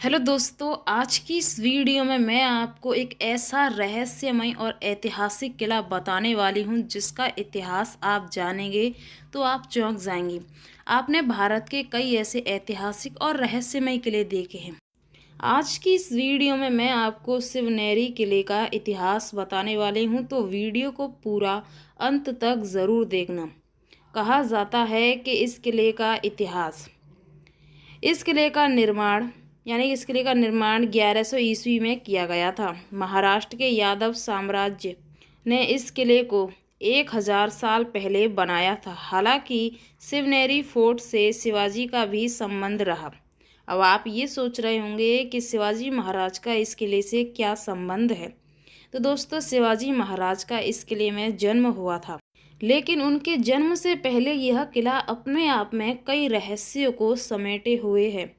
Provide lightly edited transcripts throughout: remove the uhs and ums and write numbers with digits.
Hello दोस्तों, आज की इस वीडियो में मैं आपको एक ऐसा रहस्यमय और ऐतिहासिक किला बताने वाली हूं जिसका इतिहास आप जानेंगे तो आप चौंक जाएंगे। आपने भारत के कई ऐसे ऐतिहासिक और रहस्यमय किले देखे हैं। आज की इस वीडियो में मैं आपको शिवनेरी किले का इतिहास बताने वाली हूं, तो वीडियो को पूरा अंत तक ज़रूर देखना। कहा जाता है कि इस किले का निर्माण इस किले का निर्माण 1100 ईस्वी में किया गया था। महाराष्ट्र के यादव साम्राज्य ने इस किले को 1000 साल पहले बनाया था। हालांकि शिवनेरी फोर्ट से शिवाजी का भी संबंध रहा। अब आप ये सोच रहे होंगे कि शिवाजी महाराज का इस किले से क्या संबंध है। तो दोस्तों, शिवाजी महाराज का इस किले में जन्म हुआ था, लेकिन उनके जन्म से पहले यह किला अपने आप में कई रहस्यों को समेटे हुए है।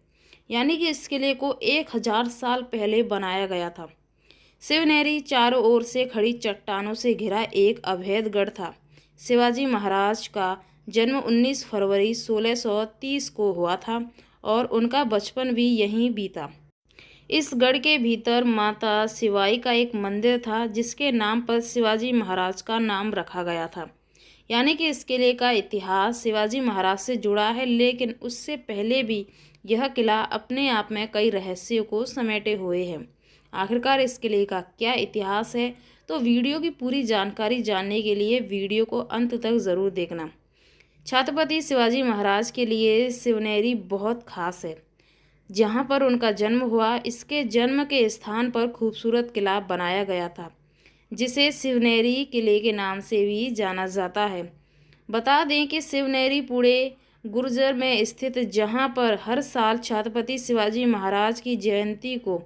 यानी कि इस किले को 1000 साल पहले बनाया गया था। शिवनेरी चारों ओर से खड़ी चट्टानों से घिरा एक अभेद गढ़ था। शिवाजी महाराज का जन्म 19 फरवरी 1630 को हुआ था और उनका बचपन भी यहीं बीता। इस गढ़ के भीतर माता शिवाई का एक मंदिर था, जिसके नाम पर शिवाजी महाराज का नाम रखा गया था। यानी कि इस किले का इतिहास शिवाजी महाराज से जुड़ा है, लेकिन उससे पहले भी यह किला अपने आप में कई रहस्यों को समेटे हुए है। आखिरकार इस किले का क्या इतिहास है, तो वीडियो की पूरी जानकारी जानने के लिए वीडियो को अंत तक ज़रूर देखना। छत्रपति शिवाजी महाराज के लिए शिवनेरी बहुत खास है। जहाँ पर उनका जन्म हुआ, इसके जन्म के स्थान पर खूबसूरत किला बनाया गया था, जिसे शिवनेरी किले के नाम से भी जाना जाता है। बता दें कि शिवनेरी पुणे गुर्जर में स्थित, जहां पर हर साल छत्रपति शिवाजी महाराज की जयंती को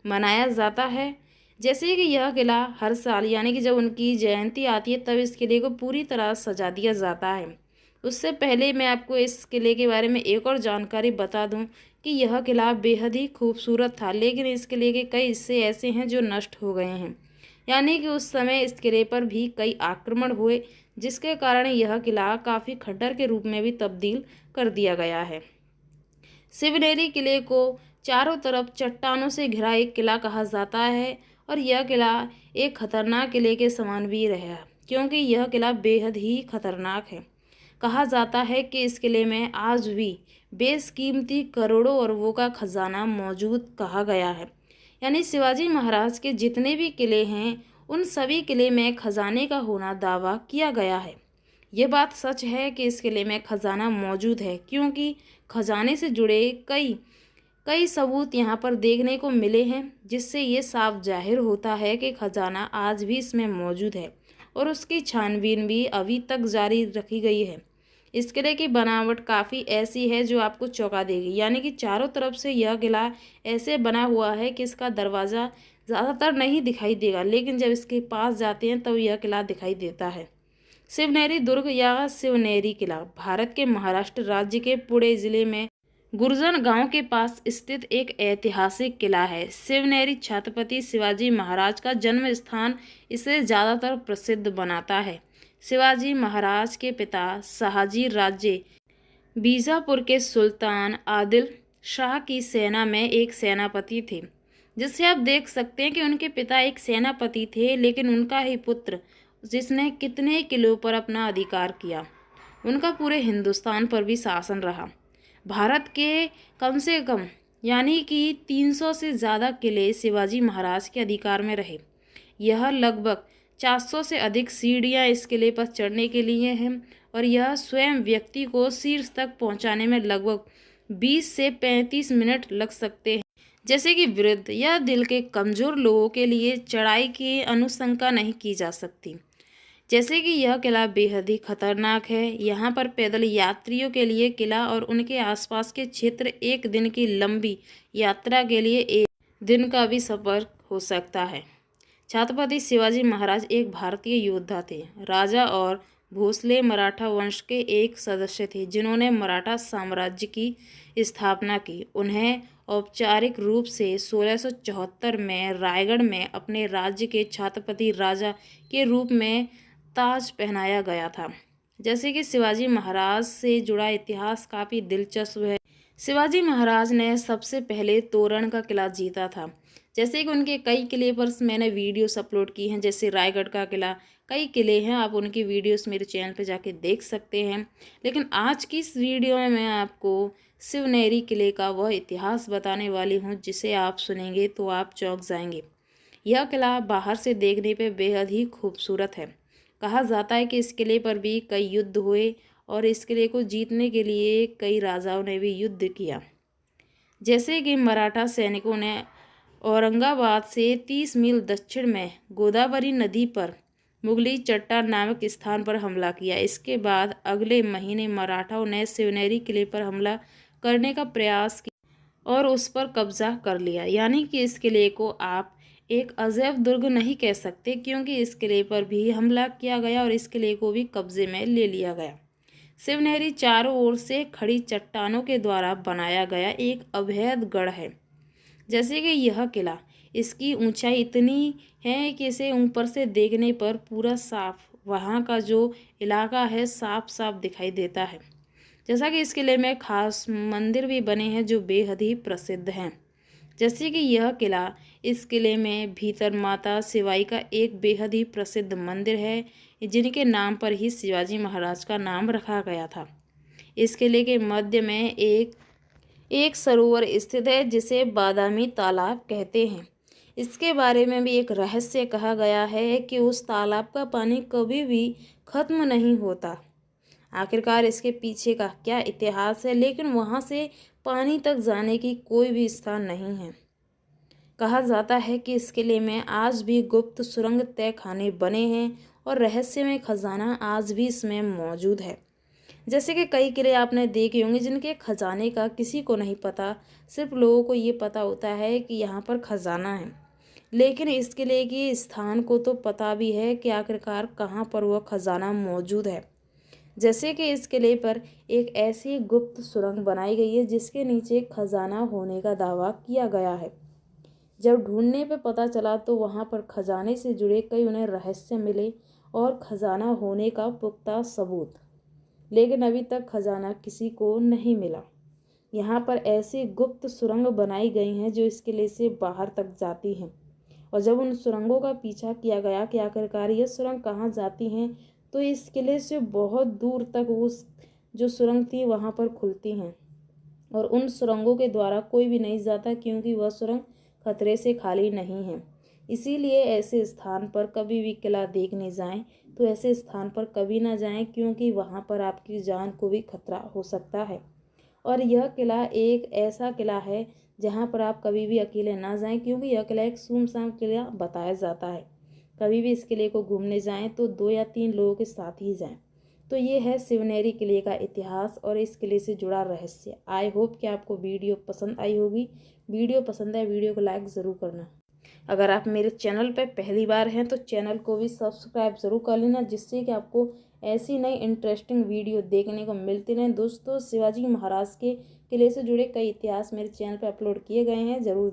मनाया जाता है। जैसे कि यह किला हर साल यानी कि जब उनकी जयंती आती है, तब इस किले को पूरी तरह सजा दिया जाता है। उससे पहले मैं आपको इस किले के बारे में एक और जानकारी बता दूं कि यह किला बेहद ही खूबसूरत था, लेकिन इस किले के कई हिस्से ऐसे हैं जो नष्ट हो गए हैं। यानी कि उस समय इस किले पर भी कई आक्रमण हुए, जिसके कारण यह किला काफ़ी खंडर के रूप में भी तब्दील कर दिया गया है। शिवनेरी किले को चारों तरफ चट्टानों से घिरा एक किला कहा जाता है, और यह किला एक खतरनाक किले के समान भी रहा, क्योंकि यह किला बेहद ही खतरनाक है। कहा जाता है कि इस किले में आज भी बेशकीमती करोड़ों अरबों का खजाना मौजूद कहा गया है। यानी शिवाजी महाराज के जितने भी किले हैं, उन सभी किले में खजाने का होना दावा किया गया है। ये बात सच है कि इस किले में खजाना मौजूद है, क्योंकि खजाने से जुड़े कई कई सबूत यहाँ पर देखने को मिले हैं, जिससे ये साफ जाहिर होता है कि खजाना आज भी इसमें मौजूद है और उसकी छानबीन भी अभी तक जारी रखी गई है। इस किले की बनावट काफ़ी ऐसी है जो आपको चौंका देगी। यानी कि चारों तरफ से यह किला ऐसे बना हुआ है कि इसका दरवाज़ा ज़्यादातर नहीं दिखाई देगा, लेकिन जब इसके पास जाते हैं तब यह किला दिखाई देता है। शिवनेरी दुर्ग या शिवनेरी किला भारत के महाराष्ट्र राज्य के पुणे जिले में गुर्जर गांव के पास स्थित एक ऐतिहासिक किला है। शिवनेरी छत्रपति शिवाजी महाराज का जन्म स्थान इसे ज़्यादातर प्रसिद्ध बनाता है। शिवाजी महाराज के पिता शाहजी राजे बीजापुर के सुल्तान आदिल शाह की सेना में एक सेनापति थे। जिससे आप देख सकते हैं कि उनके पिता एक सेनापति थे, लेकिन उनका ही पुत्र जिसने कितने किलों पर अपना अधिकार किया, उनका पूरे हिंदुस्तान पर भी शासन रहा। भारत के कम से कम यानी कि 300 से ज़्यादा किले शिवाजी महाराज के अधिकार में रहे। यह लगभग 400 से अधिक सीढ़ियाँ इस किले पर चढ़ने के लिए हैं, और यह स्वयं व्यक्ति को शीर्ष तक पहुंचाने में लगभग 20 से 35 मिनट लग सकते हैं। जैसे कि वृद्ध या दिल के कमज़ोर लोगों के लिए चढ़ाई की अनुशंसा नहीं की जा सकती। जैसे कि यह किला बेहद ही खतरनाक है। यहाँ पर पैदल यात्रियों के लिए किला और उनके आसपास के क्षेत्र एक दिन की लंबी यात्रा के लिए एक दिन का भी सफ़र हो सकता है। छत्रपति शिवाजी महाराज एक भारतीय योद्धा थे, राजा और भोसले मराठा वंश के एक सदस्य थे, जिन्होंने मराठा साम्राज्य की स्थापना की। उन्हें औपचारिक रूप से 1674 में रायगढ़ में अपने राज्य के छत्रपति राजा के रूप में ताज पहनाया गया था। जैसे कि शिवाजी महाराज से जुड़ा इतिहास काफ़ी दिलचस्प है। शिवाजी महाराज ने सबसे पहले तोरण का किला जीता था। जैसे कि उनके कई किले पर मैंने वीडियोस अपलोड की हैं, जैसे रायगढ़ का किला, कई किले हैं, आप उनकी वीडियोस मेरे चैनल पे जाके देख सकते हैं। लेकिन आज की इस वीडियो में मैं आपको शिवनेरी किले का वह इतिहास बताने वाली हूँ जिसे आप सुनेंगे तो आप चौंक जाएंगे। यह किला बाहर से देखने पे बेहद ही खूबसूरत है। कहा जाता है कि इस किले पर भी कई युद्ध हुए और इस किले को जीतने के लिए कई राजाओं ने भी युद्ध किया। जैसे कि मराठा सैनिकों ने औरंगाबाद से 30 मील दक्षिण में गोदावरी नदी पर मुगली चट्टा नामक स्थान पर हमला किया। इसके बाद अगले महीने मराठाओं ने शिवनेरी किले पर हमला करने का प्रयास किया और उस पर कब्जा कर लिया। यानी कि इस किले को आप एक अजैब दुर्ग नहीं कह सकते, क्योंकि इस किले पर भी हमला किया गया और इस किले को भी कब्जे में ले लिया गया। शिवनेरी चारों ओर से खड़ी चट्टानों के द्वारा बनाया गया एक अभेद गढ़ है। जैसे कि यह किला, इसकी ऊंचाई इतनी है कि इसे ऊपर से देखने पर पूरा साफ वहाँ का जो इलाका है साफ साफ दिखाई देता है। जैसा कि इस किले में खास मंदिर भी बने हैं जो बेहद ही प्रसिद्ध हैं। जैसे कि यह किला, इस किले में भीतर माता शिवाई का एक बेहद ही प्रसिद्ध मंदिर है, जिनके नाम पर ही शिवाजी महाराज का नाम रखा गया था। इस किले के मध्य में एक सरोवर स्थित है जिसे बादामी तालाब कहते हैं। इसके बारे में भी एक रहस्य कहा गया है कि उस तालाब का पानी कभी भी खत्म नहीं होता। आखिरकार इसके पीछे का क्या इतिहास है, लेकिन वहाँ से पानी तक जाने की कोई भी स्थान नहीं है। कहा जाता है कि इस किले में आज भी गुप्त सुरंग तय खाने बने हैं और रहस्यमय खजाना आज भी इसमें मौजूद है। जैसे कि कई किले आपने देखे होंगे जिनके खजाने का किसी को नहीं पता, सिर्फ लोगों को ये पता होता है कि यहाँ पर खजाना है। लेकिन इस किले के स्थान को तो पता भी है कि आखिरकार कहाँ पर वह खजाना मौजूद है। जैसे कि इस किले पर एक ऐसी गुप्त सुरंग बनाई गई है जिसके नीचे खजाना होने का दावा किया गया है। जब ढूंढने पे पता चला तो वहाँ पर खजाने से जुड़े कई उन्हें रहस्य मिले और खजाना होने का पुख्ता सबूत, लेकिन अभी तक खजाना किसी को नहीं मिला। यहाँ पर ऐसी गुप्त सुरंग बनाई गई हैं जो इस किले से बाहर तक जाती हैं, और जब उन सुरंगों का पीछा किया गया कि आखिरकार ये सुरंग कहाँ जाती हैं, तो इस किले से बहुत दूर तक वो जो सुरंग थी वहाँ पर खुलती हैं, और उन सुरंगों के द्वारा कोई भी नहीं जाता, क्योंकि वह सुरंग खतरे से खाली नहीं है। इसीलिए ऐसे स्थान पर कभी भी किला देखने जाएं तो ऐसे स्थान पर कभी ना जाएं, क्योंकि वहाँ पर आपकी जान को भी खतरा हो सकता है। और यह किला एक ऐसा किला है जहाँ पर आप कभी भी अकेले ना जाएं, क्योंकि यह किला एक सुनसान किला बताया जाता है। कभी भी इस किले को घूमने जाएं तो 2 या 3 लोगों के साथ ही जाएं। तो ये है शिवनेरी किले का इतिहास और इस किले से जुड़ा रहस्य। आई होप कि आपको वीडियो पसंद आई होगी। वीडियो पसंद आए वीडियो को लाइक ज़रूर करना। अगर आप मेरे चैनल पर पहली बार हैं तो चैनल को भी सब्सक्राइब ज़रूर कर लेना, जिससे कि आपको ऐसी नई इंटरेस्टिंग वीडियो देखने को मिलती रहें। दोस्तों, शिवाजी महाराज के किले से जुड़े कई इतिहास मेरे चैनल पर अपलोड किए गए हैं, ज़रूर